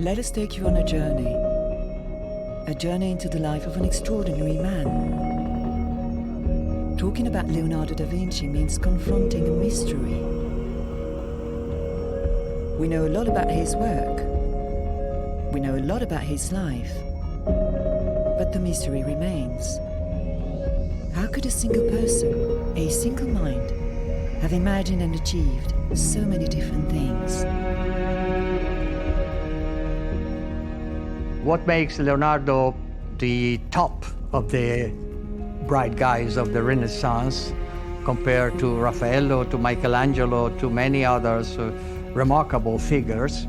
Let us take you on a journey into the life of an extraordinary man. Talking about Leonardo da Vinci means confronting a mystery. We know a lot about his work. We know a lot about his life. But the mystery remains. How could a single person, a single mind, have imagined and achieved so many different things? What makes Leonardo the top of the bright guys of the Renaissance compared to Raffaello, to Michelangelo, to many others remarkable figures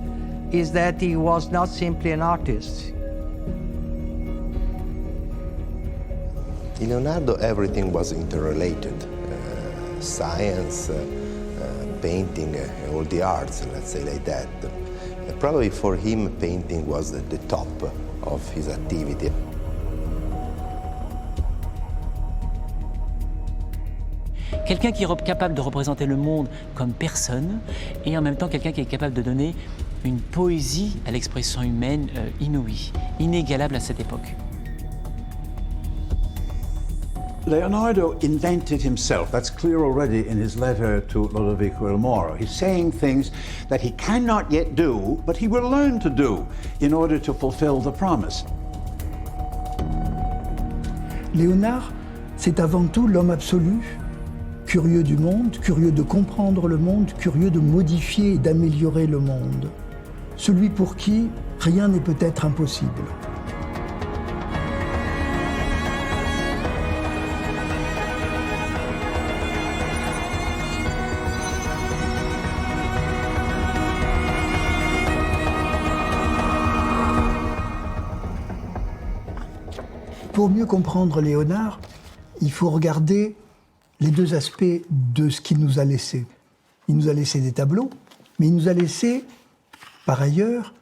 is that he was not simply an artist. In Leonardo, everything was interrelated. Science, painting, all the arts, let's say like that. Probably for him, painting was the top of his activity. Quelqu'un qui est capable de représenter le monde comme personne et en même temps quelqu'un qui est capable de donner une poésie à l'expression humaine inouïe, inégalable à cette époque. Leonardo invented himself. That's clear already in his letter to Lodovico il Moro. He's saying things that he cannot yet do, but he will learn to do in order to fulfill the promise. Léonard, c'est avant tout l'homme absolu, curieux du monde, curieux de comprendre le monde, curieux de modifier et d'améliorer le monde. Celui pour qui rien n'est peut-être impossible. Pour mieux comprendre Léonard, il faut regarder les deux aspects de ce qu'il nous a laissé. Il nous a laissé des tableaux, mais il nous a laissé, par ailleurs,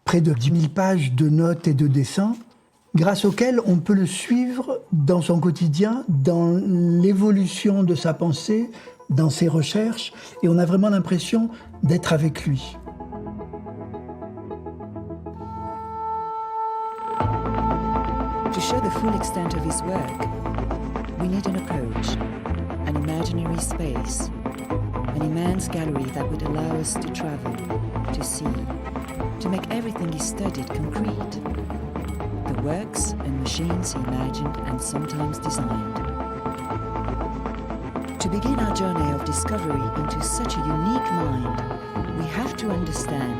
près de 10 000 pages de notes et de dessins, grâce auxquels on peut le suivre dans son quotidien, dans l'évolution de sa pensée, dans ses recherches, et on a vraiment l'impression d'être avec lui. To show the full extent of his work, we need an approach, an imaginary space, an immense gallery that would allow us to travel, to see, to make everything he studied concrete. The works and machines he imagined and sometimes designed. To begin our journey of discovery into such a unique mind, we have to understand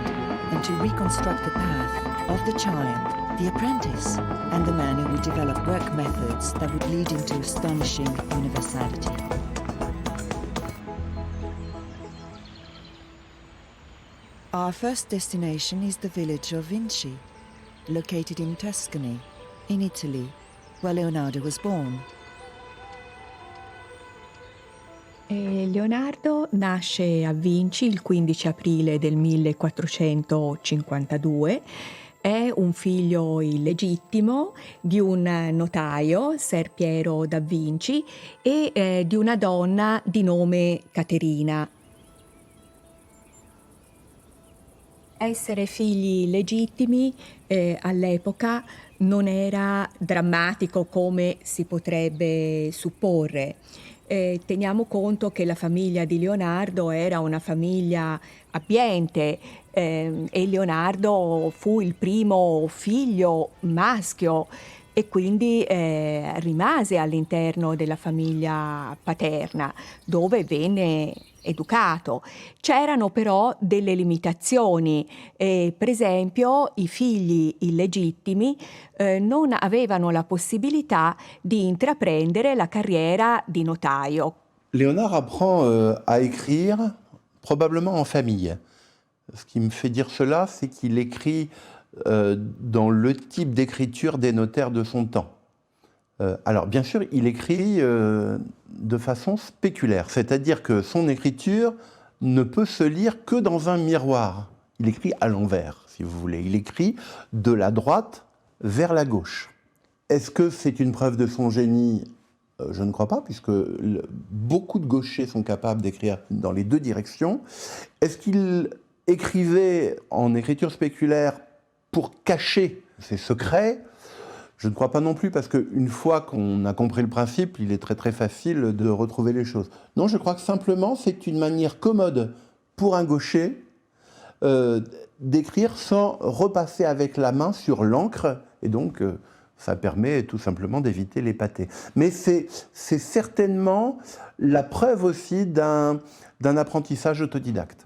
and to reconstruct the path of the child, the apprentice, and the man who would develop work methods that would lead into astonishing universality. Our first destination is the village of Vinci, located in Tuscany, in Italy, where Leonardo was born. Leonardo nasce a Vinci il 15 aprile del 1452. È un figlio illegittimo di un notaio, Ser Piero da Vinci, e di una donna di nome Caterina. Essere figli illegittimi all'epoca non era drammatico come si potrebbe supporre. Teniamo conto che la famiglia di Leonardo era una famiglia abbiente e Leonardo fu il primo figlio maschio e quindi rimase all'interno della famiglia paterna, dove venne educato. C'erano però delle limitazioni, per esempio i figli illegittimi non avevano la possibilità di intraprendere la carriera di notaio. Léonard apprend à écrire probablement en famille. Ce qui me fait dire cela, c'est qu'il écrit dans le type d'écriture des notaires de son temps. Alors, bien sûr, il écrit de façon spéculaire, c'est-à-dire que son écriture ne peut se lire que dans un miroir. Il écrit à l'envers, si vous voulez. Il écrit de la droite vers la gauche. Est-ce que c'est une preuve de son génie ? Je ne crois pas, puisque beaucoup de gauchers sont capables d'écrire dans les deux directions. Est-ce qu'il écrivait en écriture spéculaire pour cacher ses secrets, je ne crois pas non plus, parce qu'une fois qu'on a compris le principe, il est très très facile de retrouver les choses. Non, je crois que simplement c'est une manière commode pour un gaucher d'écrire sans repasser avec la main sur l'encre, et donc ça permet tout simplement d'éviter les pâtés. Mais c'est certainement la preuve aussi d'un apprentissage autodidacte.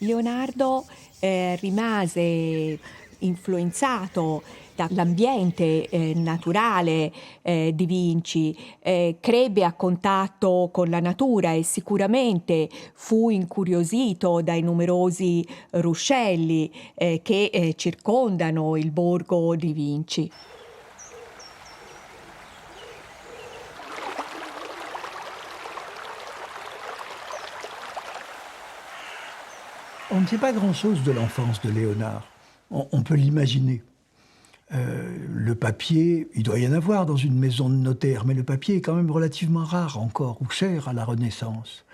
Leonardo rimase influenzato dall'ambiente naturale di Vinci, crebbe a contatto con la natura e sicuramente fu incuriosito dai numerosi ruscelli che circondano il borgo di Vinci. On ne sait pas grand-chose de l'enfance de Léonard. On peut l'imaginer. Le papier, il doit y en avoir dans une maison de notaire, mais le papier est quand même relativement rare encore, ou cher à la Renaissance.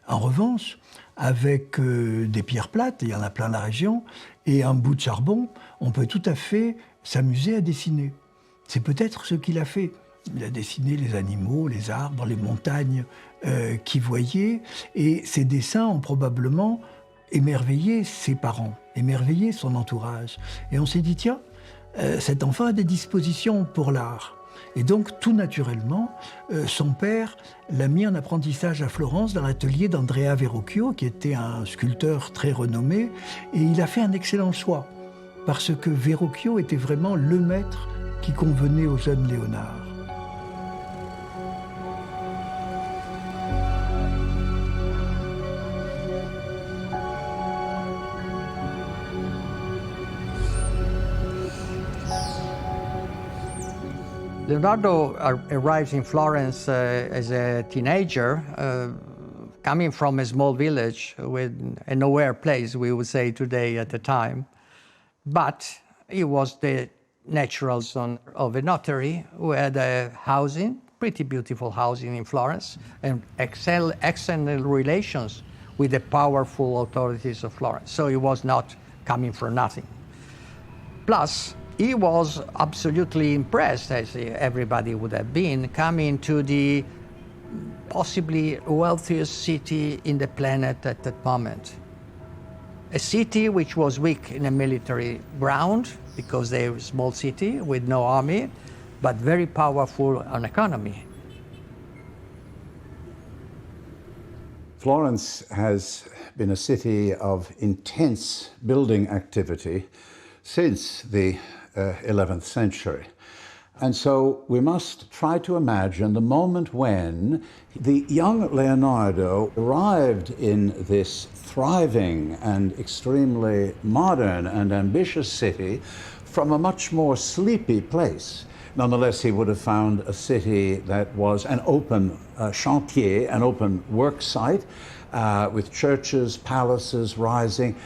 En revanche, avec des pierres plates, il y en a plein la région, et un bout de charbon, on peut tout à fait s'amuser à dessiner. C'est peut-être ce qu'il a fait. Il a dessiné les animaux, les arbres, les montagnes qu'il voyait, et ces dessins ont probablement émerveillé ses parents, émerveillé son entourage. Et on s'est dit, tiens, cet enfant a des dispositions pour l'art. Et donc, tout naturellement, son père l'a mis en apprentissage à Florence, dans l'atelier d'Andrea Verrocchio, qui était un sculpteur très renommé, et il a fait un excellent choix, parce que Verrocchio était vraiment le maître qui convenait au jeune Léonard. Leonardo arrives in Florence as a teenager, coming from a small village with a nowhere place, we would say today at the time. But he was the natural son of a notary who had a housing, pretty beautiful housing in Florence, and excellent relations with the powerful authorities of Florence. So he was not coming for nothing. Plus, he was absolutely impressed, as everybody would have been, coming to the possibly wealthiest city in the planet at that moment. A city which was weak in a military ground, because they were a small city with no army, but very powerful on economy. Florence has been a city of intense building activity since the 11th century. And so we must try to imagine the moment when the young Leonardo arrived in this thriving and extremely modern and ambitious city from a much more sleepy place. Nonetheless, he would have found a city that was an open chantier, an open work site, with churches, palaces rising.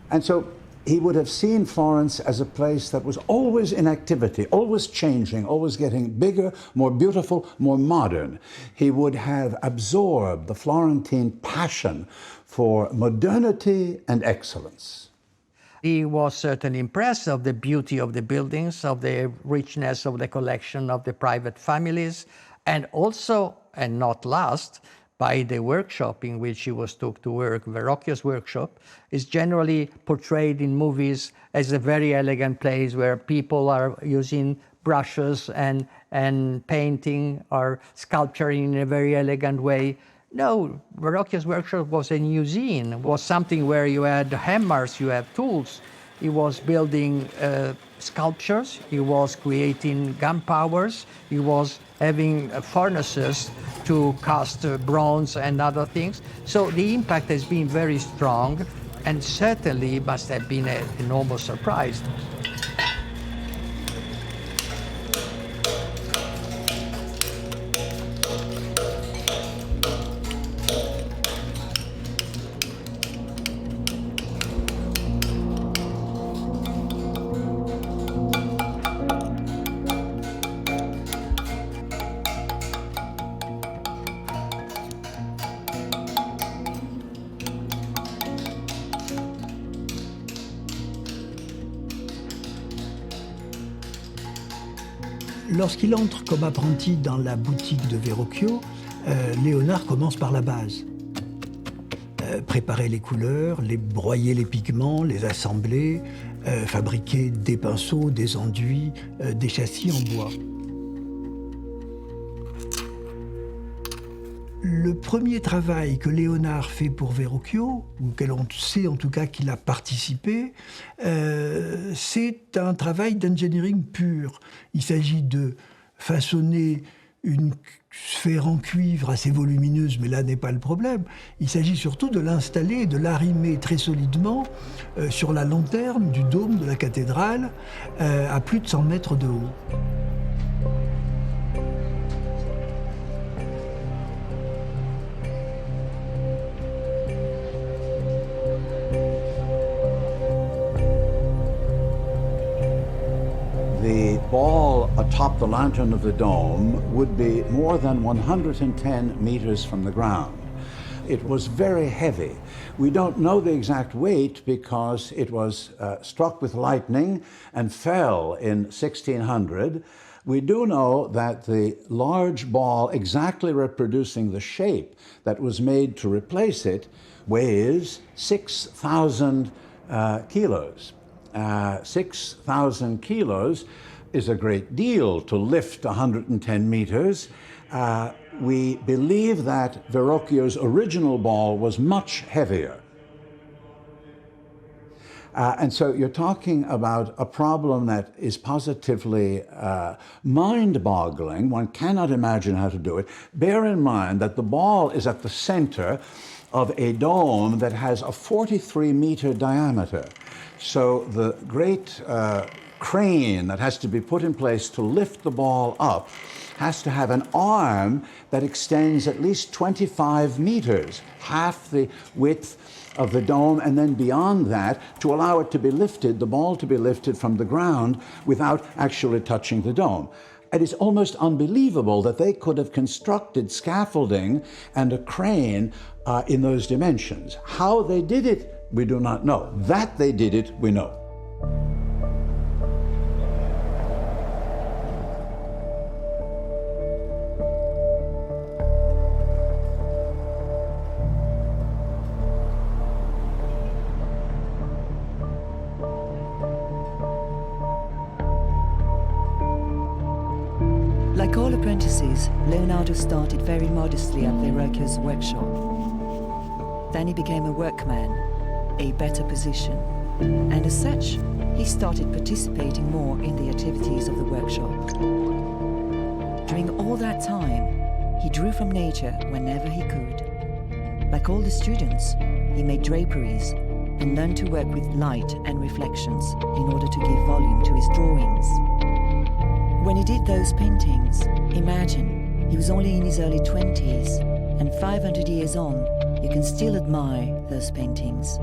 And so he would have seen Florence as a place that was always in activity, always changing, always getting bigger, more beautiful, more modern. He would have absorbed the Florentine passion for modernity and excellence. He was certainly impressed of the beauty of the buildings, of the richness of the collection of the private families, and also, and not last, by the workshop in which he was took to work. Verrocchio's workshop is generally portrayed in movies as a very elegant place where people are using brushes and painting or sculpturing in a very elegant way. No, Verrocchio's workshop was a museum. It was something where you had hammers, you had tools. He was building sculptures, he was creating gunpowders, he was having furnaces to cast bronze and other things. So the impact has been very strong, and certainly must have been an enormous surprise. Lorsqu'il entre comme apprenti dans la boutique de Verrocchio, Léonard commence par la base. Préparer les couleurs, broyer les pigments, les assembler, fabriquer des pinceaux, des enduits, des châssis en bois. Le premier travail que Léonard fait pour Verrocchio, ou auquel on sait en tout cas qu'il a participé, c'est un travail d'engineering pur. Il s'agit de façonner une sphère en cuivre assez volumineuse, mais là n'est pas le problème. Il s'agit surtout de l'installer et de l'arrimer très solidement sur la lanterne du dôme de la cathédrale à plus de 100 mètres de haut. The ball atop the lantern of the dome would be more than 110 meters from the ground. It was very heavy. We don't know the exact weight because it was struck with lightning and fell in 1600. We do know that the large ball, exactly reproducing the shape that was made to replace it, weighs 6,000 kilos. 6,000 kilos is a great deal to lift 110 meters. We believe that Verrocchio's original ball was much heavier. And so you're talking about a problem that is positively mind-boggling. One cannot imagine how to do it. Bear in mind that the ball is at the center of a dome that has a 43-meter diameter. So the great crane that has to be put in place to lift the ball up has to have an arm that extends at least 25 meters, half the width of the dome, and then beyond that to allow it to be lifted, the ball to be lifted from the ground without actually touching the dome. It is almost unbelievable that they could have constructed scaffolding and a crane in those dimensions. How they did it, we do not know. That they did it, we know. Like all apprentices, Leonardo started very modestly at Verrocchio's workshop. Then he became a workman, a better position, and as such, he started participating more in the activities of the workshop. During all that time, he drew from nature whenever he could. Like all the students, he made draperies and learned to work with light and reflections in order to give volume to his drawings. When he did those paintings, imagine, he was only in his early 20s, and 500 years on, you can still admire those paintings.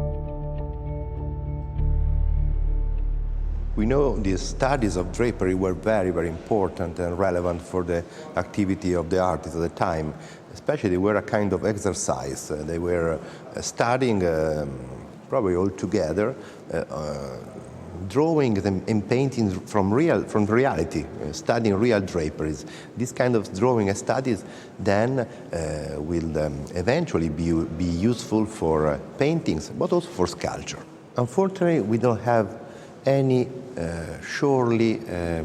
We know these studies of drapery were very, very important and relevant for the activity of the artists at the time. Especially, they were a kind of exercise. They were studying, probably all together, drawing and painting from reality, studying real draperies. This kind of drawing and studies then will eventually be useful for paintings, but also for sculpture. Unfortunately, we don't have any surely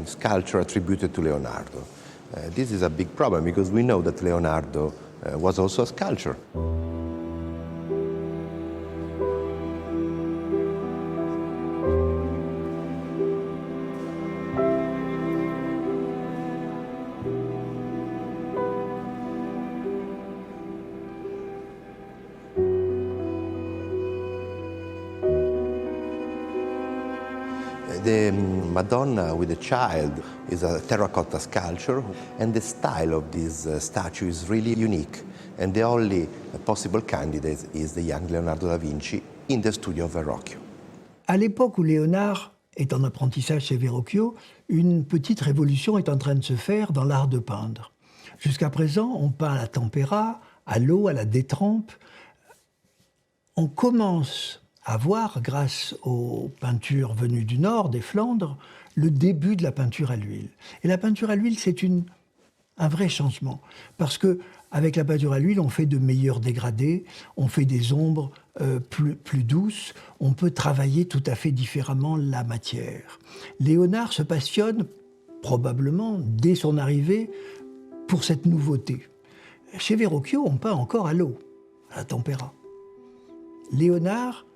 sculpture attributed to Leonardo. This is a big problem because we know that Leonardo was also a sculptor. The Madonna with the Child is a terracotta sculpture, and the style of this statue is really unique. And the only possible candidate is the young Leonardo da Vinci in the studio of Verrocchio. À l'époque où Léonard est en apprentissage chez Verrocchio, une petite révolution est en train de se faire dans l'art de peindre. Jusqu'à présent, on peint à la tempéra, à l'eau, à la détrempe. On commence à voir, grâce aux peintures venues du Nord, des Flandres, le début de la peinture à l'huile. Et la peinture à l'huile, c'est un vrai changement. Parce qu'avec la peinture à l'huile, on fait de meilleurs dégradés, on fait des ombres plus douces, on peut travailler tout à fait différemment la matière. Léonard se passionne, probablement, dès son arrivée, pour cette nouveauté. Chez Verrocchio, on peint encore à l'eau, à la tempéra. Léonard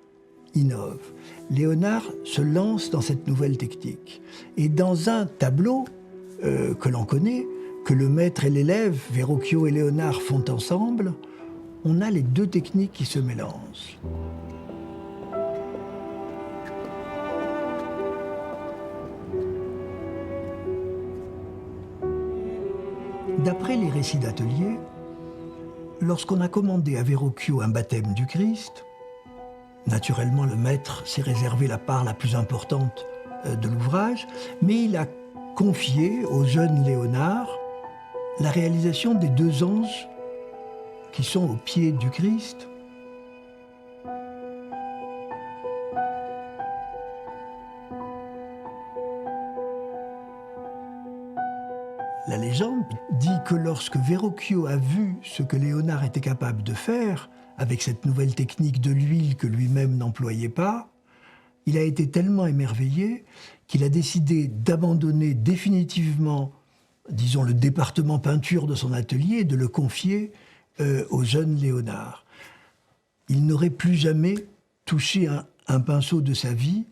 innove. Léonard se lance dans cette nouvelle technique. Et dans un tableau que l'on connaît, que le maître et l'élève, Verrocchio et Léonard, font ensemble, on a les deux techniques qui se mélangent. D'après les récits d'atelier, lorsqu'on a commandé à Verrocchio un baptême du Christ, naturellement le maître s'est réservé la part la plus importante de l'ouvrage, mais il a confié au jeune Léonard la réalisation des deux anges qui sont aux pieds du Christ. La légende dit que lorsque Verrocchio a vu ce que Léonard était capable de faire, avec cette nouvelle technique de l'huile que lui-même n'employait pas, il a été tellement émerveillé qu'il a décidé d'abandonner définitivement, disons, le département peinture de son atelier et de le confier au jeune Léonard. Il n'aurait plus jamais touché un pinceau de sa vie,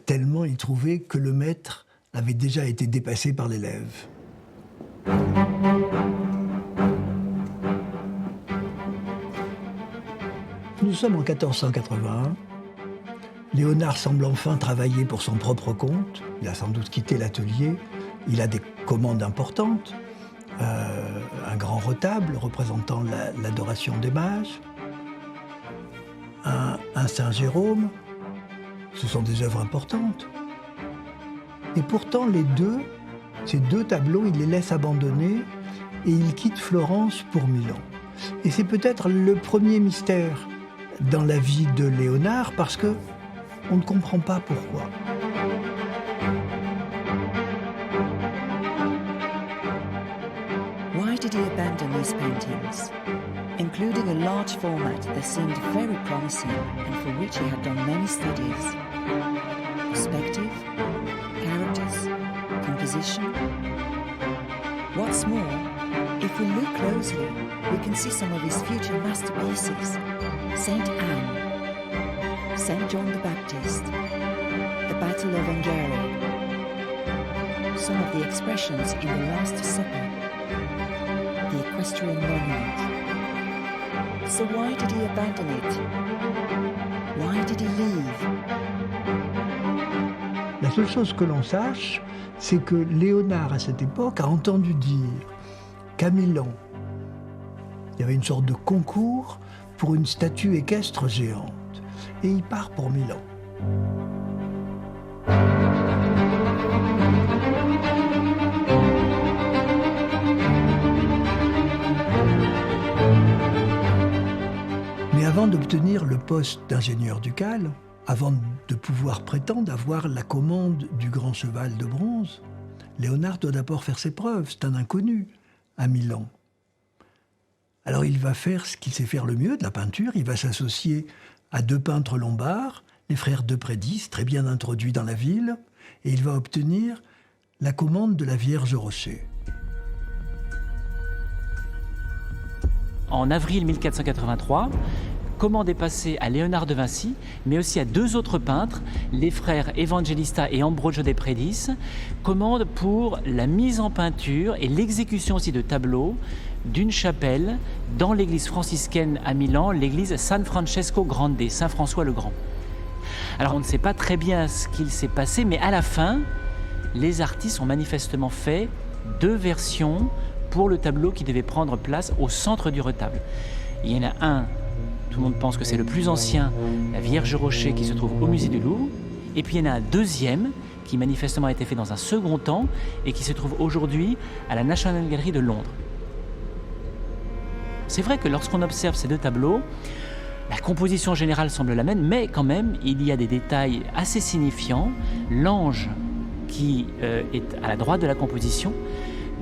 tellement il trouvait que le maître avait déjà été dépassé par l'élève. Nous sommes en 1481. Léonard semble enfin travailler pour son propre compte. Il a sans doute quitté l'atelier. Il a des commandes importantes. Un grand retable représentant l'adoration des mages. Un Saint Jérôme. Ce sont des œuvres importantes. Et pourtant, ces deux tableaux, il les laisse abandonner et il quitte Florence pour Milan. Et c'est peut-être le premier mystère dans la vie de Léonard parce que on ne comprend pas pourquoi. Why did he abandon these paintings, including a large format that seemed very promising and for which he had done many studies? Perspective, characters, composition. What's more, if we look closely, we can see some of his future masterpieces. Saint Anne, Saint John the Baptist, the Battle of Angeri, some of the expressions in the Last Supper, the equestrian monument. So why did he abandon it? Why did he leave? La seule chose que l'on sache, c'est que Léonard, à cette époque, a entendu dire qu'à Milan, il y avait une sorte de concours pour une statue équestre géante. Et il part pour Milan. Mais avant d'obtenir le poste d'ingénieur ducal, avant de pouvoir prétendre avoir la commande du grand cheval de bronze, Léonard doit d'abord faire ses preuves. C'est un inconnu à Milan. Alors il va faire ce qu'il sait faire le mieux, de la peinture. Il va s'associer à deux peintres lombards, les frères de Prédis, très bien introduits dans la ville, et il va obtenir la commande de la Vierge Rocher. En avril 1483, commande est passée à Léonard de Vinci, mais aussi à deux autres peintres, les frères Evangelista et Ambrogio de Prédis, commande pour la mise en peinture et l'exécution aussi de tableaux d'une chapelle dans l'église franciscaine à Milan, l'église San Francesco Grande, Saint François le Grand. Alors on ne sait pas très bien ce qu'il s'est passé, mais à la fin, les artistes ont manifestement fait deux versions pour le tableau qui devait prendre place au centre du retable. Il y en a un, tout le monde pense que c'est le plus ancien, la Vierge Rocher qui se trouve au musée du Louvre, et puis il y en a un deuxième qui manifestement a été fait dans un second temps et qui se trouve aujourd'hui à la National Gallery de Londres. C'est vrai que lorsqu'on observe ces deux tableaux, la composition générale semble la même, mais quand même, il y a des détails assez signifiants. L'ange qui est à la droite de la composition,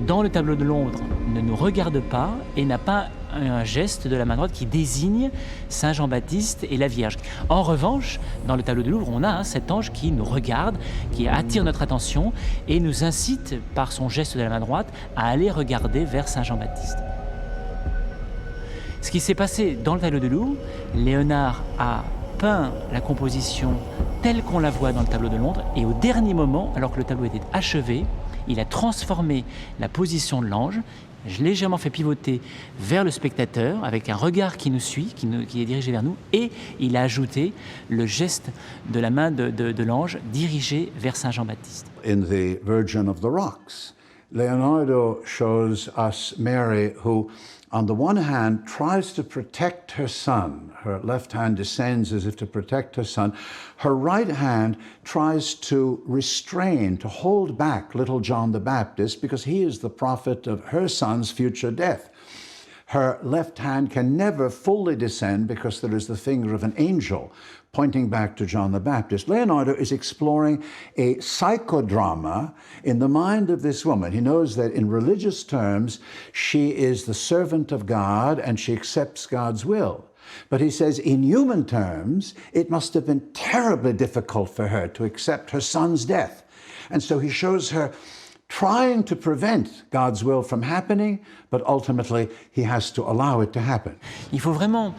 dans le tableau de Londres, ne nous regarde pas et n'a pas un geste de la main droite qui désigne Saint Jean-Baptiste et la Vierge. En revanche, dans le tableau du Louvre, on a cet ange qui nous regarde, qui attire notre attention et nous incite par son geste de la main droite à aller regarder vers Saint Jean-Baptiste. Ce qui s'est passé dans le tableau du Louvre, Léonard a peint la composition telle qu'on la voit dans le tableau de Londres et au dernier moment, alors que le tableau était achevé, il a transformé la position de l'ange, légèrement fait pivoter vers le spectateur avec un regard qui nous suit, qui est dirigé vers nous, et il a ajouté le geste de la main de l'ange dirigé vers Saint Jean-Baptiste. In the Virgin of the Rocks, Leonardo shows us Mary who, on the one hand, tries to protect her son. Her left hand descends as if to protect her son. Her right hand tries to restrain, to hold back little John the Baptist because he is the prophet of her son's future death. Her left hand can never fully descend because there is the finger of an angel pointing back to John the Baptist. Leonardo is exploring a psychodrama in the mind of this woman. He knows that in religious terms, she is the servant of God and she accepts God's will. But he says in human terms, it must have been terribly difficult for her to accept her son's death. And so he shows her trying to prevent God's will from happening, but ultimately he has to allow it to happen. Il faut vraiment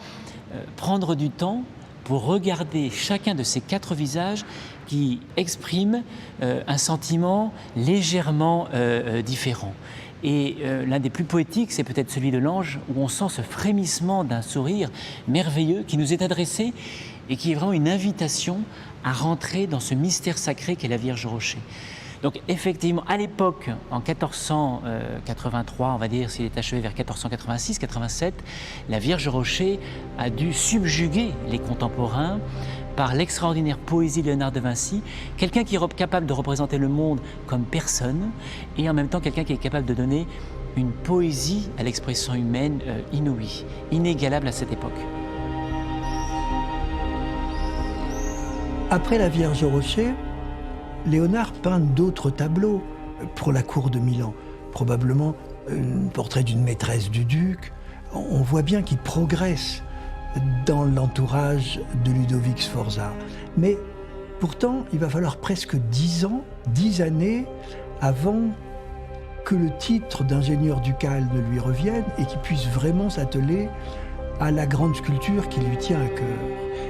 prendre du temps pour regarder chacun de ces 4 visages qui expriment un sentiment légèrement différent. Et l'un des plus poétiques, c'est peut-être celui de l'ange, où on sent ce frémissement d'un sourire merveilleux qui nous est adressé et qui est vraiment une invitation à rentrer dans ce mystère sacré qu'est la Vierge Rocher. Donc effectivement, à l'époque, en 1483, on va dire, s'il est achevé vers 1486-87, la Vierge Rocher a dû subjuguer les contemporains par l'extraordinaire poésie de Léonard de Vinci, quelqu'un qui est capable de représenter le monde comme personne, et en même temps quelqu'un qui est capable de donner une poésie à l'expression humaine inouïe, inégalable à cette époque. Après la Vierge Rocher, Léonard peint d'autres tableaux pour la cour de Milan. Probablement un portrait d'une maîtresse du duc. On voit bien qu'il progresse dans l'entourage de Ludovic Sforza. Mais pourtant, il va falloir presque 10 années avant que le titre d'ingénieur ducal ne lui revienne et qu'il puisse vraiment s'atteler à la grande sculpture qui lui tient à cœur.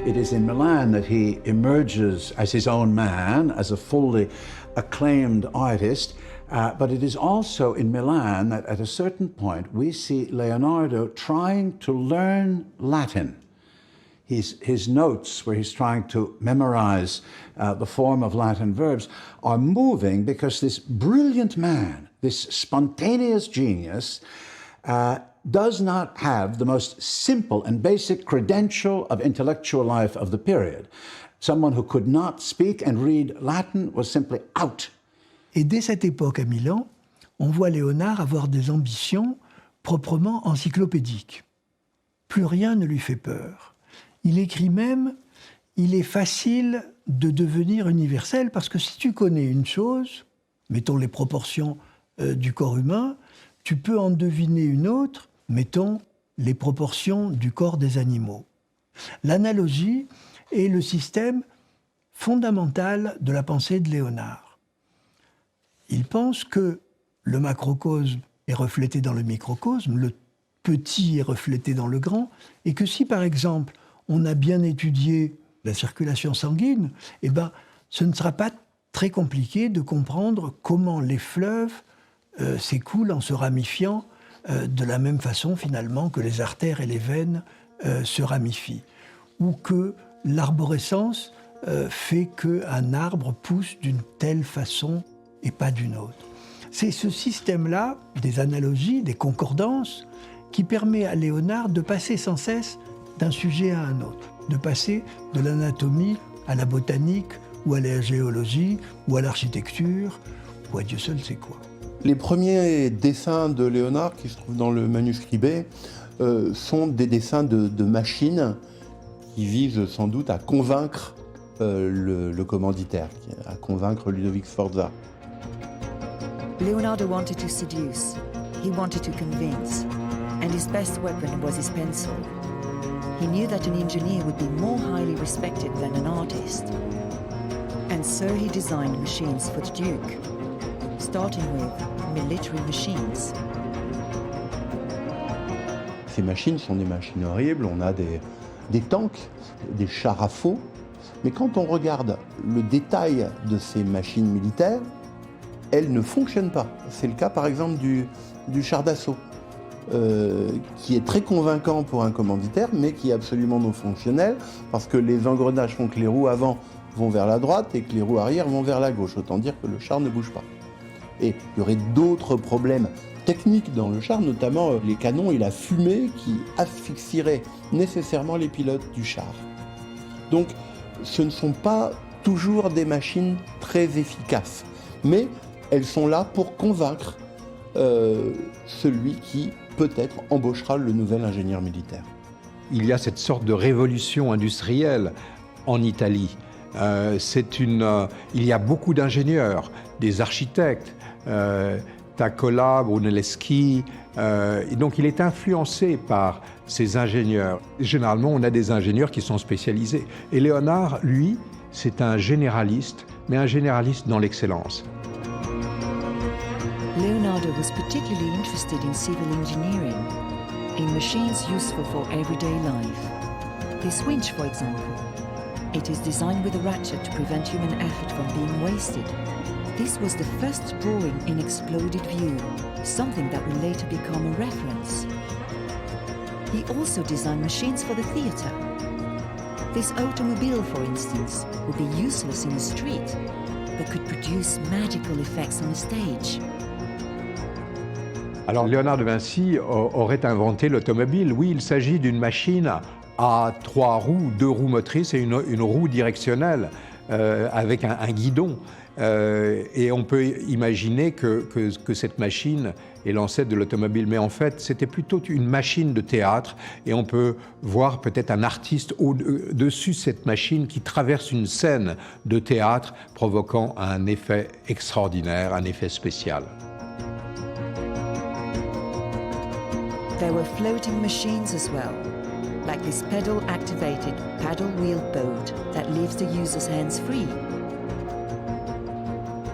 It is in Milan that he emerges as his own man, as a fully acclaimed artist, but it is also in Milan that at a certain point we see Leonardo trying to learn Latin. His notes, where he's trying to memorize the form of Latin verbs, are moving because this brilliant man, this spontaneous genius, does not have the most simple and basic credential of intellectual life of the period. Someone who could not speak and read Latin was simply out. Et dès cette époque à Milan, on voit Léonard avoir des ambitions proprement encyclopédiques. Plus rien ne lui fait peur. Il écrit même « Il est facile de devenir universel parce que si tu connais une chose, mettons les proportions du corps humain, tu peux en deviner une autre, mettons les proportions du corps des animaux. » L'analogie est le système fondamental de la pensée de Léonard. Il pense que le macrocosme est reflété dans le microcosme, le petit est reflété dans le grand, et que si par exemple on a bien étudié la circulation sanguine, eh ben, ce ne sera pas très compliqué de comprendre comment les fleuves s'écoulent en se ramifiant de la même façon finalement que les artères et les veines se ramifient, ou que l'arborescence fait qu'un arbre pousse d'une telle façon et pas d'une autre. C'est ce système-là, des analogies, des concordances, qui permet à Léonard de passer sans cesse d'un sujet à un autre, de passer de l'anatomie à la botanique, ou à la géologie, ou à l'architecture, ou à Dieu seul sait quoi. Les premiers dessins de Léonard qui se trouvent dans le manuscrit B sont des dessins de machines qui visent sans doute à convaincre le commanditaire, à convaincre Ludovic Sforza. Leonardo wanted to seduce, he wanted to convince, and his best weapon was his pencil. He knew that an engineer would be more highly respected than an artist. And so he designed machines for the Duke, starting with military machines. Ces machines sont des machines horribles, on a des tanks, des chars à faux, mais quand on regarde le détail de ces machines militaires, elles ne fonctionnent pas. C'est le cas par exemple du char d'assaut, qui est très convaincant pour un commanditaire, mais qui est absolument non fonctionnel, parce que les engrenages font que les roues avant vont vers la droite et que les roues arrière vont vers la gauche. Autant dire que le char ne bouge pas. Et il y aurait d'autres problèmes techniques dans le char, notamment les canons et la fumée qui asphyxieraient nécessairement les pilotes du char. Donc ce ne sont pas toujours des machines très efficaces, mais elles sont là pour convaincre celui qui peut-être embauchera le nouvel ingénieur militaire. Il y a cette sorte de révolution industrielle en Italie. Il y a beaucoup d'ingénieurs, des architectes, Tacola, Brunelleschi, et donc il est influencé par ces ingénieurs. Généralement, on a des ingénieurs qui sont spécialisés. Et Léonard, lui, c'est un généraliste, mais un généraliste dans l'excellence. Leonardo was particularly interested in civil engineering, in machines useful for everyday life. This winch, for example, it is designed with a ratchet to prevent human effort from being wasted. This was the first drawing in exploded view, something that will later become a reference. He also designed machines for the theatre. This automobile, for instance, would be useless in the street, but could produce magical effects on a stage. Alors Léonard de Vinci aurait inventé l'automobile. Oui, il s'agit d'une machine à 3 roues, 2 roues motrices et une roue directionnelle avec un guidon. Et on peut imaginer que cette machine est l'ancêtre de l'automobile. Mais en fait, c'était plutôt une machine de théâtre. Et on peut voir peut-être un artiste au-dessus de cette machine qui traverse une scène de théâtre, provoquant un effet extraordinaire, un effet spécial. There were floating machines as well, like this pedal-activated paddle-wheel boat that leaves the user's hands free.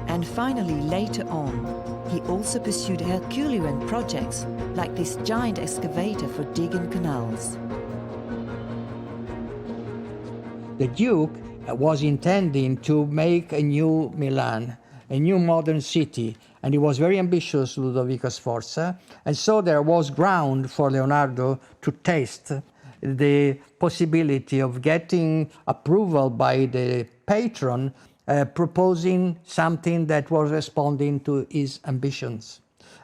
And finally, later on, he also pursued Herculean projects, like this giant excavator for digging canals. The Duke was intending to make a new Milan, a new modern city, and he was very ambitious, Ludovico Sforza, and so there was ground for Leonardo to test the possibility of getting approval by the patron, proposing something that was responding to his ambitions.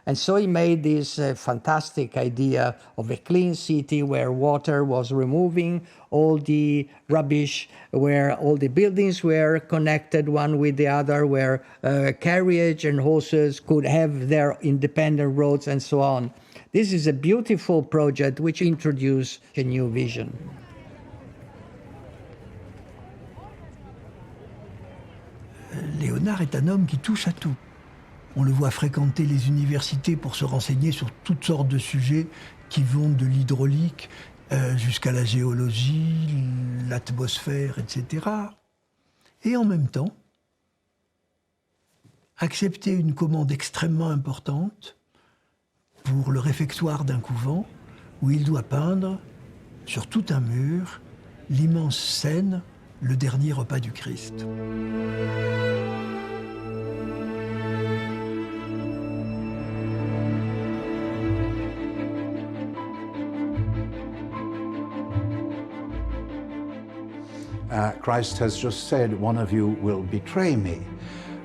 And so he made this fantastic idea of a clean city where water was removing all the rubbish, where all the buildings were connected one with the other, where carriage and horses could have their independent roads and so on. This is a beautiful project which introduced a new vision. Léonard est un homme qui touche à tout. On le voit fréquenter les universités pour se renseigner sur toutes sortes de sujets qui vont de l'hydraulique jusqu'à la géologie, l'atmosphère, etc. Et en même temps, accepter une commande extrêmement importante pour le réfectoire d'un couvent où il doit peindre sur tout un mur l'immense scène, le dernier repas du Christ. Christ has just said, one of you will betray me.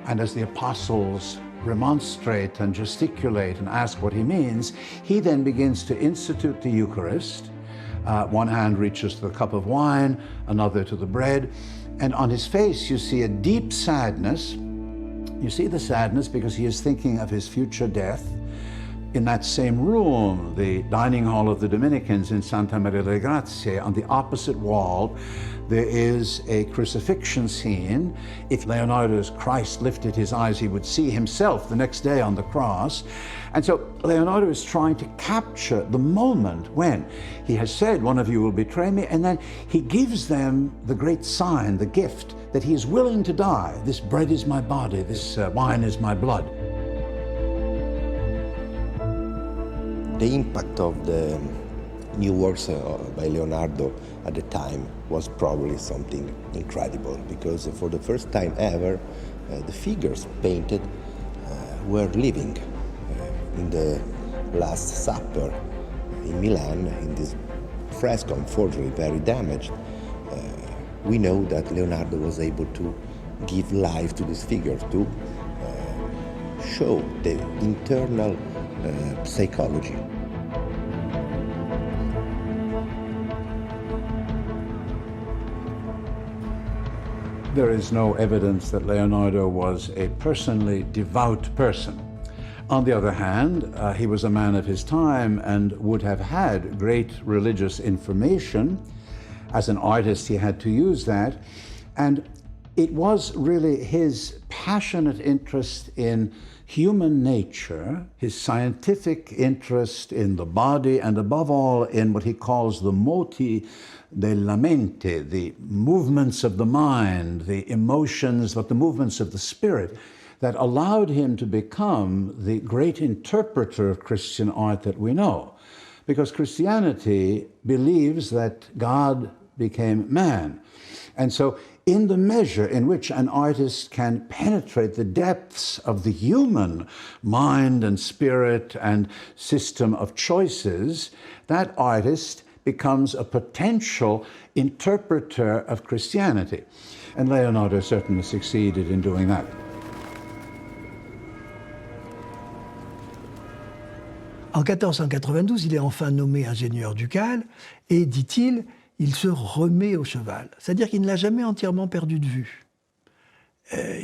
And as the apostles remonstrate and gesticulate and ask what he means, he then begins to institute the Eucharist. One hand reaches to the cup of wine, another to the bread. And on his face you see a deep sadness. You see the sadness because he is thinking of his future death. In that same room, the dining hall of the Dominicans in Santa Maria delle Grazie, on the opposite wall, there is a crucifixion scene. If Leonardo's Christ lifted his eyes, he would see himself the next day on the cross. And so Leonardo is trying to capture the moment when he has said, "One of you will betray me," and then he gives them the great sign, the gift, that he is willing to die. This bread is my body, this wine is my blood. The impact of the new works by Leonardo at the time was probably something incredible, because for the first time ever, the figures painted were living. In the Last Supper in Milan, in this fresco, unfortunately very damaged, we know that Leonardo was able to give life to this figure, to show the internal psychology. There is no evidence that Leonardo was a personally devout person. On the other hand, he was a man of his time and would have had great religious information. As an artist, he had to use that. And it was really his passionate interest in human nature, his scientific interest in the body, and above all in what he calls the moti della mente, the movements of the mind, the emotions, but the movements of the spirit, that allowed him to become the great interpreter of Christian art that we know. Because Christianity believes that God became man. And so in the measure in which an artist can penetrate the depths of the human mind and spirit and system of choices, that artist becomes a potential interpreter of Christianity. And Leonardo certainly succeeded in doing that. En 1492, il est enfin nommé ingénieur ducal et, dit-il, il se remet au cheval. C'est-à-dire qu'il ne l'a jamais entièrement perdu de vue.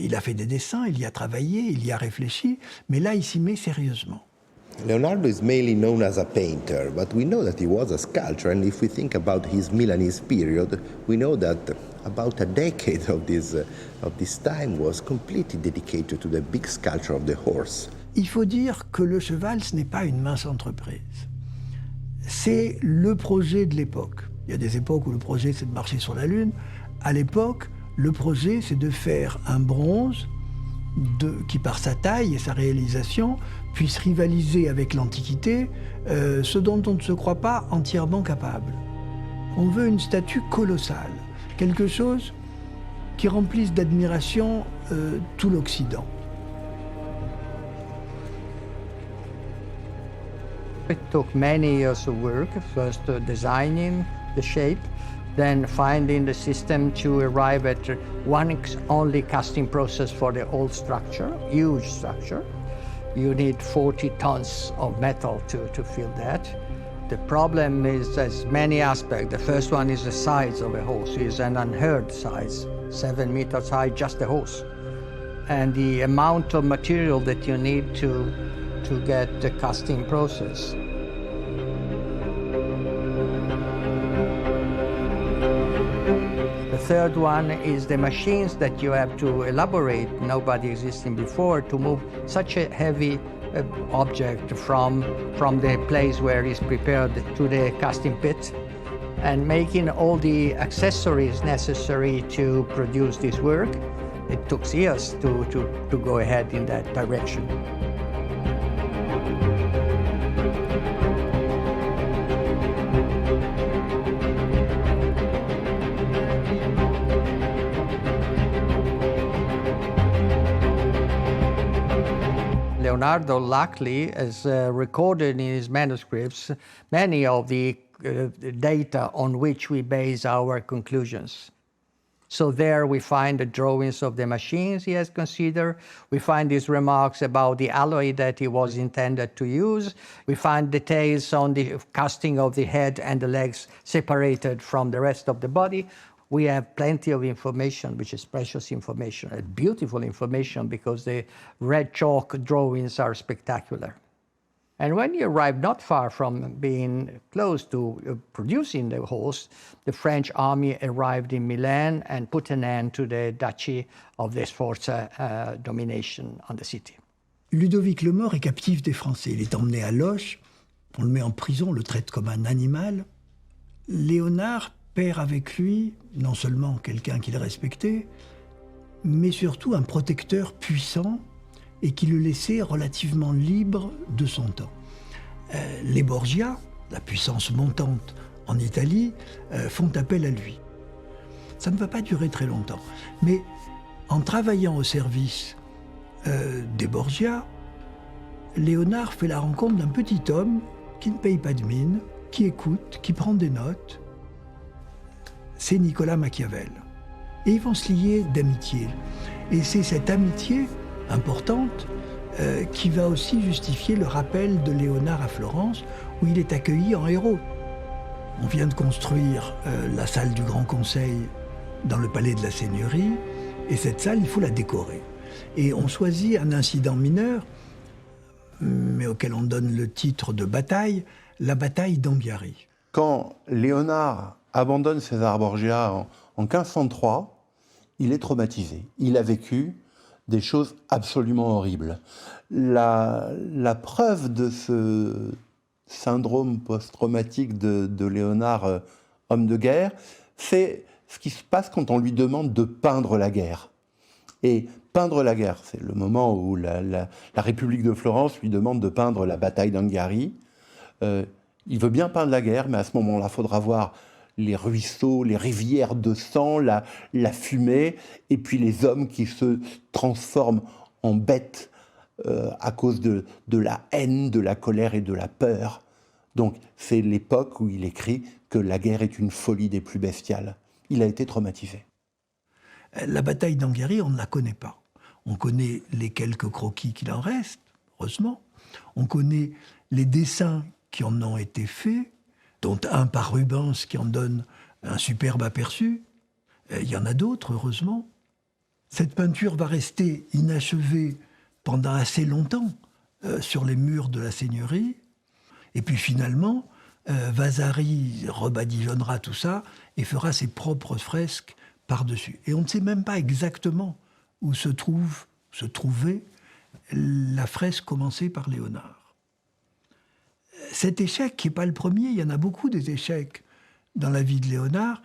Il a fait des dessins, il y a travaillé, il y a réfléchi, mais là, il s'y met sérieusement. Leonardo is mainly known as a painter, but we know that he was a sculptor, and if we think about his Milanese period, we know that about a decade of this time was completely dedicated to the big sculpture of the horse. Il faut dire que le cheval, ce n'est pas une mince entreprise. C'est le projet de l'époque. Il y a des époques où le projet, c'est de marcher sur la Lune. À l'époque, le projet, c'est de faire un bronze qui, par sa taille et sa réalisation, puisse rivaliser avec l'Antiquité, ce dont on ne se croit pas entièrement capable. On veut une statue colossale, quelque chose qui remplisse d'admiration tout l'Occident. It took many years of work, first designing the shape, then finding the system to arrive at one only casting process for the whole structure, huge structure. You need 40 tons of metal to fill that. The problem is there's many aspects. The first one is the size of a horse. It's an unheard size, 7 meters high, just a horse. And the amount of material that you need to get the casting process. The third one is the machines that you have to elaborate, nobody existing before, to move such a heavy object from the place where it's prepared to the casting pit, and making all the accessories necessary to produce this work. It took years to go ahead in that direction. Leonardo, luckily, has recorded in his manuscripts many of the data on which we base our conclusions. So there we find the drawings of the machines he has considered. We find his remarks about the alloy that he was intended to use. We find details on the casting of the head and the legs separated from the rest of the body. We have plenty of information, which is precious information, and beautiful information, because the red chalk drawings are spectacular. And when he arrived not far from being close to producing the horse, the French army arrived in Milan and put an end to the Duchy of the Sforza domination on the city. Ludovic le Mort est captif des Français. Il est emmené à Loches, on le met en prison, on le traite comme un animal. Léonard perd avec lui non seulement quelqu'un qu'il respectait, mais surtout un protecteur puissant et qui le laissait relativement libre de son temps. Les Borgia, la puissance montante en Italie, font appel à lui. Ça ne va pas durer très longtemps, mais en travaillant au service des Borgia, Léonard fait la rencontre d'un petit homme qui ne paye pas de mine, qui écoute, qui prend des notes. C'est Nicolas Machiavel. Et ils vont se lier d'amitié. Et c'est cette amitié importante qui va aussi justifier le rappel de Léonard à Florence, où il est accueilli en héros. On vient de construire la salle du Grand Conseil dans le palais de la Seigneurie, et cette salle, il faut la décorer. Et on choisit un incident mineur, mais auquel on donne le titre de bataille, la bataille d'Anghiari. Quand Léonard abandonne César Borgia en 1503, il est traumatisé. Il a vécu des choses absolument horribles. La preuve de ce syndrome post-traumatique de Léonard, homme de guerre, c'est ce qui se passe quand on lui demande de peindre la guerre. Et peindre la guerre, c'est le moment où la République de Florence lui demande de peindre la bataille d'Anghiari. Il veut bien peindre la guerre, mais à ce moment-là, il faudra voir les ruisseaux, les rivières de sang, la fumée, et puis les hommes qui se transforment en bêtes à cause de la haine, de la colère et de la peur. Donc c'est l'époque où il écrit que la guerre est une folie des plus bestiales. Il a été traumatisé. La bataille d'Anghiari, on ne la connaît pas. On connaît les quelques croquis qu'il en reste, heureusement. On connaît les dessins qui en ont été faits, dont un par Rubens qui en donne un superbe aperçu. Il y en a d'autres, heureusement. Cette peinture va rester inachevée pendant assez longtemps sur les murs de la Seigneurie. Et puis finalement, Vasari rebadigeonnera tout ça et fera ses propres fresques par-dessus. Et on ne sait même pas exactement où se trouvait la fresque commencée par Léonard. Cet échec, qui n'est pas le premier, il y en a beaucoup des échecs dans la vie de Léonard,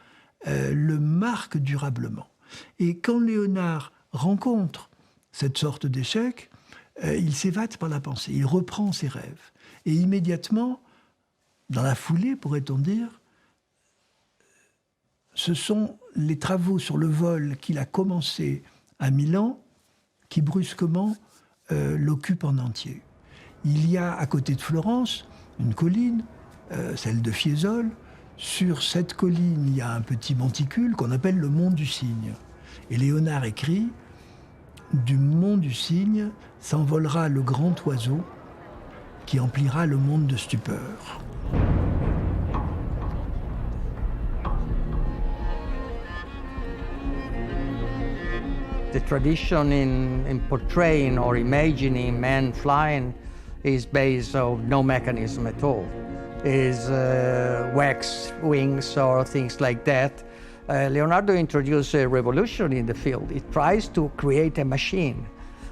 le marque durablement. Et quand Léonard rencontre cette sorte d'échec, il s'évade par la pensée, il reprend ses rêves. Et immédiatement, dans la foulée, pourrait-on dire, ce sont les travaux sur le vol qu'il a commencé à Milan qui brusquement l'occupent en entier. Il y a à côté de Florence une colline, celle de Fiesole. Sur cette colline, il y a un petit monticule qu'on appelle le Mont du Cygne. Et Léonard écrit « Du Mont du Cygne s'envolera le grand oiseau qui emplira le monde de stupeur. » The tradition in portraying or imagining men flying is based on no mechanism at all. Is wax wings or things like that. Leonardo introduced a revolution in the field. It tries to create a machine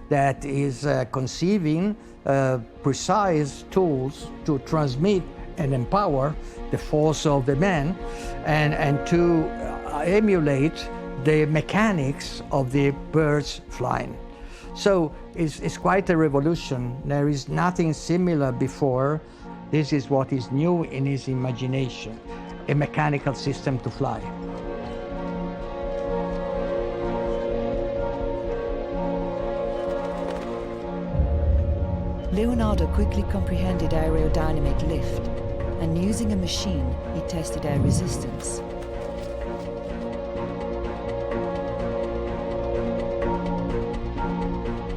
that is conceiving precise tools to transmit and empower the force of the man and to emulate the mechanics of the birds flying. So it's quite a revolution. There is nothing similar before. This is what is new in his imagination, a mechanical system to fly. Leonardo quickly comprehended aerodynamic lift, and using a machine, he tested air resistance.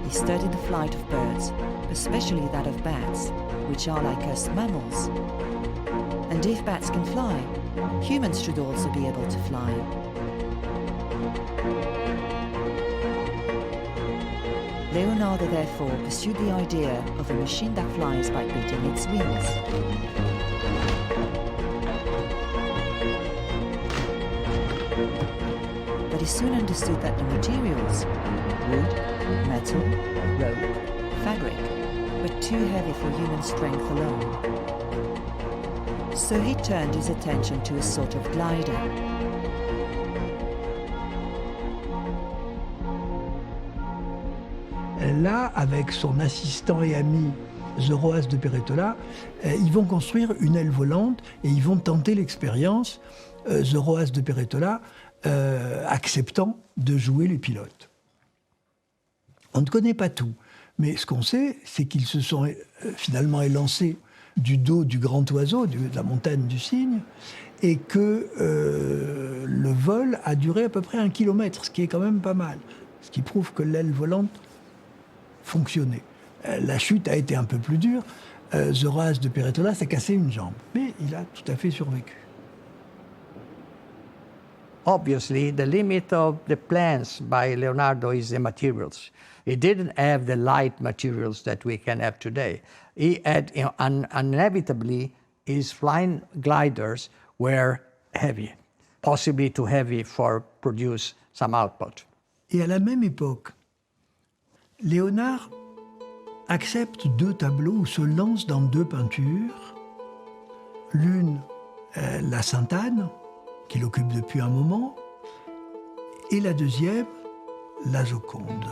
He studied the flight of birds, especially that of bats, which are like us mammals. And if bats can fly, humans should also be able to fly. Leonardo therefore pursued the idea of a machine that flies by beating its wings. But he soon understood that the materials, wood, metal, rope, fabric, were too heavy for human strength alone. So he turned his attention to a sort of glider. Là, avec son assistant et ami Zoroastre de Peretola, ils vont construire une aile volante et ils vont tenter l'expérience, Zoroastre de Peretola acceptant de jouer les pilotes. On ne connaît pas tout, mais ce qu'on sait, c'est qu'ils se sont finalement élancés du dos du grand oiseau, de la montagne du Cygne, et que le vol a duré à peu près 1 kilomètre, ce qui est quand même pas mal, ce qui prouve que l'aile volante fonctionnait. La chute a été un peu plus dure. Zoroastre de Peretola s'est cassé une jambe, mais il a tout à fait survécu. Obviously, the limit of the plans by Leonardo is the materials. He didn't have the light materials that we can have today. He had, inevitably, his flying gliders were heavy, possibly too heavy for produce some output. Et à la même époque, Léonard accepte 2 tableaux ou se lance dans 2 peintures. L'une, la Sainte-Anne, qu'il occupe depuis un moment, et la deuxième, la Joconde.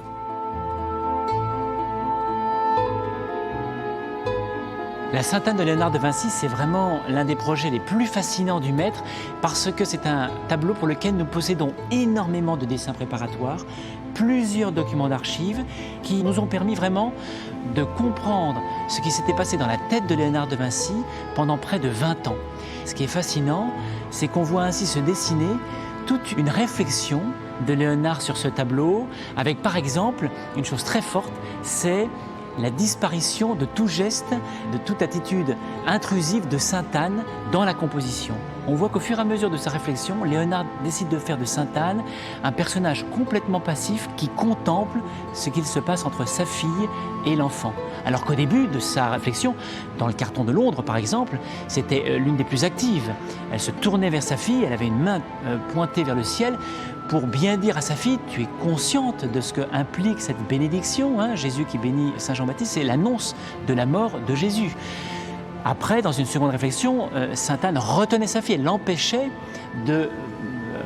La Sainte-Anne de Léonard de Vinci, c'est vraiment l'un des projets les plus fascinants du maître parce que c'est un tableau pour lequel nous possédons énormément de dessins préparatoires, plusieurs documents d'archives qui nous ont permis vraiment de comprendre ce qui s'était passé dans la tête de Léonard de Vinci pendant près de 20 ans. Ce qui est fascinant, c'est qu'on voit ainsi se dessiner toute une réflexion de Léonard sur ce tableau, avec par exemple, une chose très forte, c'est la disparition de tout geste, de toute attitude intrusive de Sainte-Anne dans la composition. On voit qu'au fur et à mesure de sa réflexion, Léonard décide de faire de Sainte-Anne un personnage complètement passif qui contemple ce qu'il se passe entre sa fille et l'enfant. Alors qu'au début de sa réflexion, dans le carton de Londres par exemple, c'était l'une des plus actives. Elle se tournait vers sa fille, elle avait une main pointée vers le ciel pour bien dire à sa fille, tu es consciente de ce que implique cette bénédiction, hein, Jésus qui bénit Saint Jean-Baptiste, c'est l'annonce de la mort de Jésus. Après, dans une seconde réflexion, Sainte-Anne retenait sa fille, elle l'empêchait de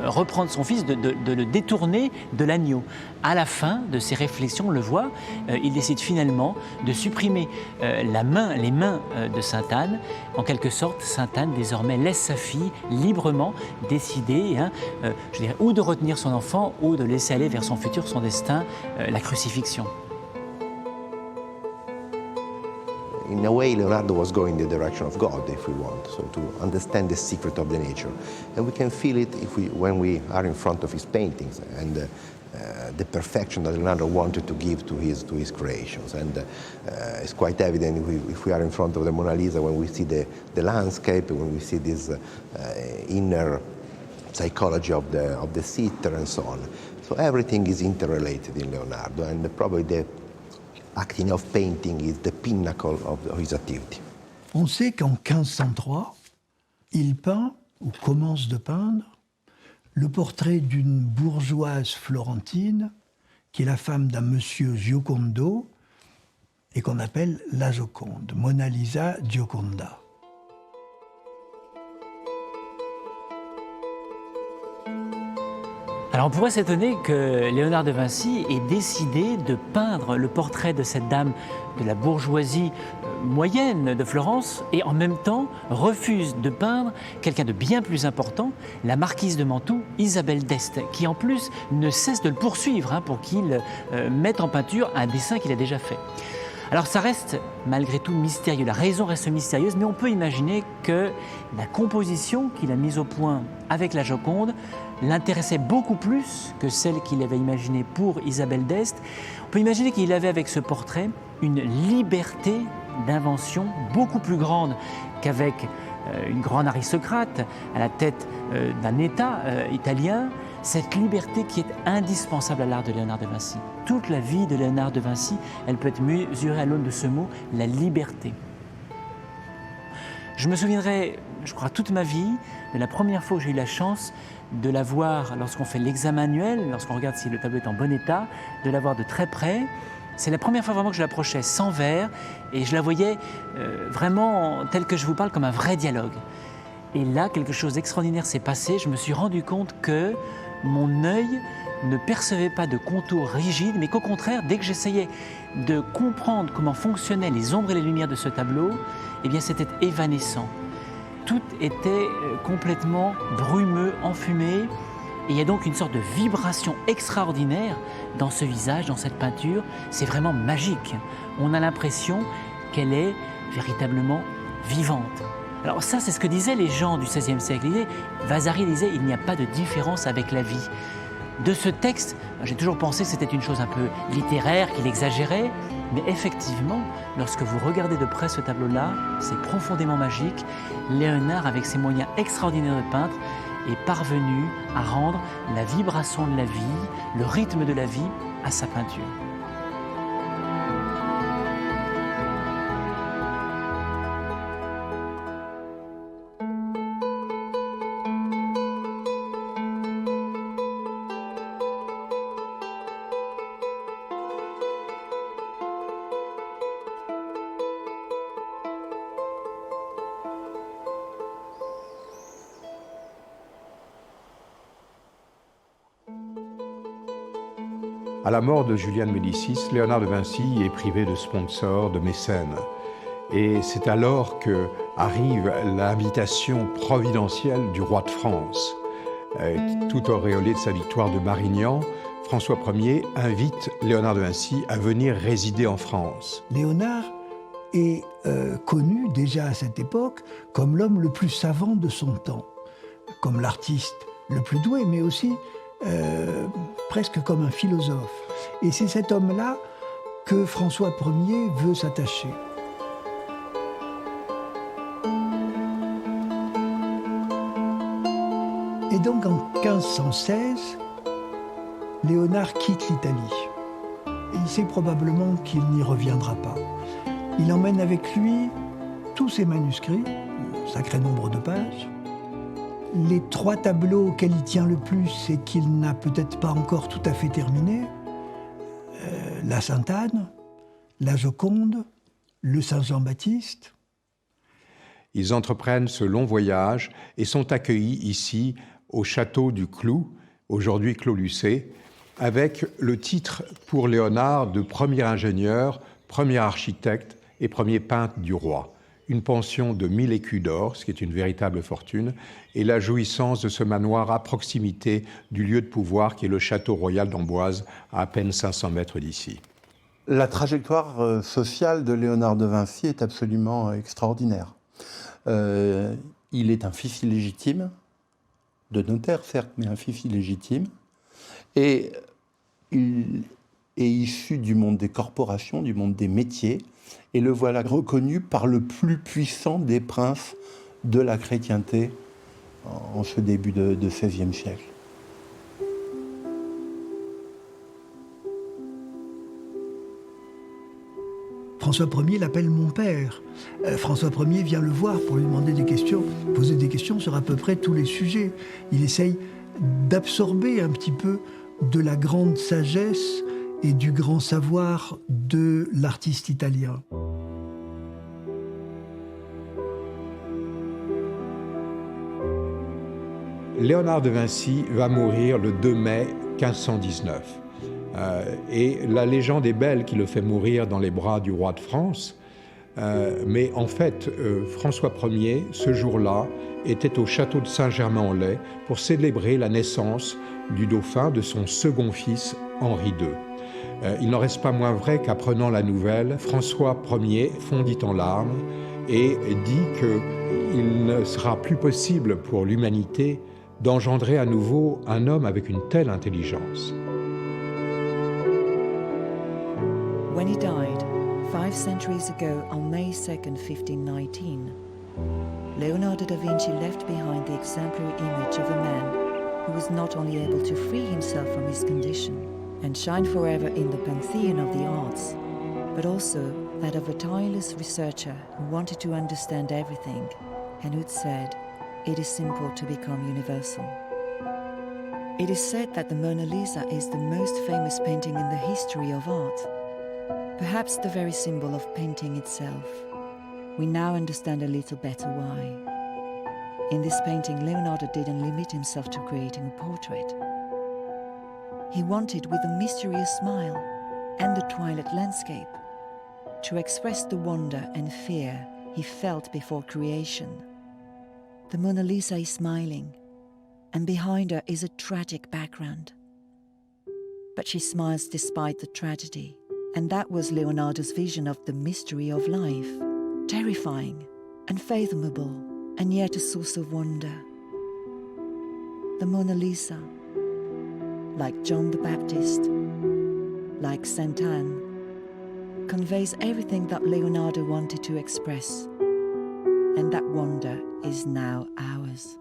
reprendre son fils, de le détourner de l'agneau. À la fin de ses réflexions, on le voit, il décide finalement de supprimer les mains de Sainte-Anne. En quelque sorte, Sainte-Anne désormais laisse sa fille librement décider, je dirais, ou de retenir son enfant ou de laisser aller vers son futur, son destin, la crucifixion. In a way, Leonardo was going in the direction of God, if we want, so to understand the secret of the nature. And we can feel it when we are in front of his paintings and the perfection that Leonardo wanted to give to his creations. And it's quite evident if we are in front of the Mona Lisa, when we see the landscape, when we see this inner psychology of the sitter and so on. So everything is interrelated in Leonardo, and probably the acting of painting is the pinnacle of his activity. On sait qu'en 1503, il peint, ou commence de peindre, le portrait d'une bourgeoise florentine, qui est la femme d'un monsieur Giocondo, et qu'on appelle la Joconde, Mona Lisa Gioconda. Alors on pourrait s'étonner que Léonard de Vinci ait décidé de peindre le portrait de cette dame de la bourgeoisie moyenne de Florence et en même temps refuse de peindre quelqu'un de bien plus important, la marquise de Mantoue, Isabelle d'Este, qui en plus ne cesse de le poursuivre pour qu'il mette en peinture un dessin qu'il a déjà fait. Alors ça reste malgré tout mystérieux, la raison reste mystérieuse, mais on peut imaginer que la composition qu'il a mise au point avec la Joconde l'intéressait beaucoup plus que celle qu'il avait imaginée pour Isabelle d'Este. On peut imaginer qu'il avait avec ce portrait une liberté d'invention beaucoup plus grande qu'avec une grande aristocrate à la tête d'un État italien. cette liberté qui est indispensable à l'art de Léonard de Vinci. Toute la vie de Léonard de Vinci, elle peut être mesurée à l'aune de ce mot, la liberté. Je me souviendrai, je crois, toute ma vie, de la première fois où j'ai eu la chance de la voir lorsqu'on fait l'examen annuel, lorsqu'on regarde si le tableau est en bon état, de la voir de très près. C'est la première fois vraiment que je l'approchais sans verre et je la voyais vraiment telle que je vous parle, comme un vrai dialogue. Et là, quelque chose d'extraordinaire s'est passé. Je me suis rendu compte que mon œil ne percevait pas de contours rigides, mais qu'au contraire, dès que j'essayais de comprendre comment fonctionnaient les ombres et les lumières de ce tableau, eh bien, c'était évanescent. Tout était complètement brumeux, enfumé. Et il y a donc une sorte de vibration extraordinaire dans ce visage, dans cette peinture. C'est vraiment magique. On a l'impression qu'elle est véritablement vivante. Alors ça, c'est ce que disaient les gens du XVIe siècle. Vasari disait « il n'y a pas de différence avec la vie ». De ce texte, j'ai toujours pensé que c'était une chose un peu littéraire, qu'il exagérait. Mais effectivement, lorsque vous regardez de près ce tableau-là, c'est profondément magique. Léonard, avec ses moyens extraordinaires de peintre, est parvenu à rendre la vibration de la vie, le rythme de la vie à sa peinture. À la mort de Julien de Médicis, Léonard de Vinci est privé de sponsors, de mécènes. Et c'est alors que arrive l'invitation providentielle du roi de France. Tout auréolé de sa victoire de Marignan, François Ier invite Léonard de Vinci à venir résider en France. Léonard est connu déjà à cette époque comme l'homme le plus savant de son temps, comme l'artiste le plus doué, mais aussi presque comme un philosophe. Et c'est cet homme-là que François Ier veut s'attacher. Et donc en 1516, Léonard quitte l'Italie. Et il sait probablement qu'il n'y reviendra pas. Il emmène avec lui tous ses manuscrits, un sacré nombre de pages. Les 3 tableaux auxquels il tient le plus et qu'il n'a peut-être pas encore tout à fait terminé, la Sainte-Anne, la Joconde, le Saint-Jean-Baptiste. Ils entreprennent ce long voyage et sont accueillis ici au château du Clou, aujourd'hui Clos-Lucé, avec le titre pour Léonard de premier ingénieur, premier architecte et premier peintre du roi. Une pension de 1000 écus d'or, ce qui est une véritable fortune, et la jouissance de ce manoir à proximité du lieu de pouvoir qui est le château royal d'Amboise, à peine 500 mètres d'ici. La trajectoire sociale de Léonard de Vinci est absolument extraordinaire. Il est un fils illégitime, de notaire certes, mais un fils illégitime, et il est issu du monde des corporations, du monde des métiers, et le voilà reconnu par le plus puissant des princes de la chrétienté en ce début de XVIe siècle. François Ier l'appelle mon père. François Ier vient le voir pour lui demander des questions, poser des questions sur à peu près tous les sujets. Il essaye d'absorber un petit peu de la grande sagesse et du grand savoir de l'artiste italien. Léonard de Vinci va mourir le 2 mai 1519. Et la légende est belle qui le fait mourir dans les bras du roi de France. Mais en fait, François Ier, ce jour-là, était au château de Saint-Germain-en-Laye pour célébrer la naissance du dauphin de son second fils, Henri II. Il n'en reste pas moins vrai qu'apprenant la nouvelle, François Ier fondit en larmes et dit qu'il ne sera plus possible pour l'humanité d'engendrer à nouveau un homme avec une telle intelligence. When he died, 5 centuries ago on May 2nd, 1519, Leonardo da Vinci left behind the exemplary image of a man who was not only able to free himself from his condition and shine forever in the pantheon of the arts, but also that of a tireless researcher who wanted to understand everything and who'd said, "It is simple to become universal." It is said that the Mona Lisa is the most famous painting in the history of art, perhaps the very symbol of painting itself. We now understand a little better why. In this painting, Leonardo didn't limit himself to creating a portrait. He wanted, with a mysterious smile and the twilight landscape, to express the wonder and fear he felt before creation. The Mona Lisa is smiling, and behind her is a tragic background. But she smiles despite the tragedy, and that was Leonardo's vision of the mystery of life, terrifying, unfathomable, and yet a source of wonder. The Mona Lisa, like John the Baptist, like Saint Anne, conveys everything that Leonardo wanted to express, and that wonder is now ours.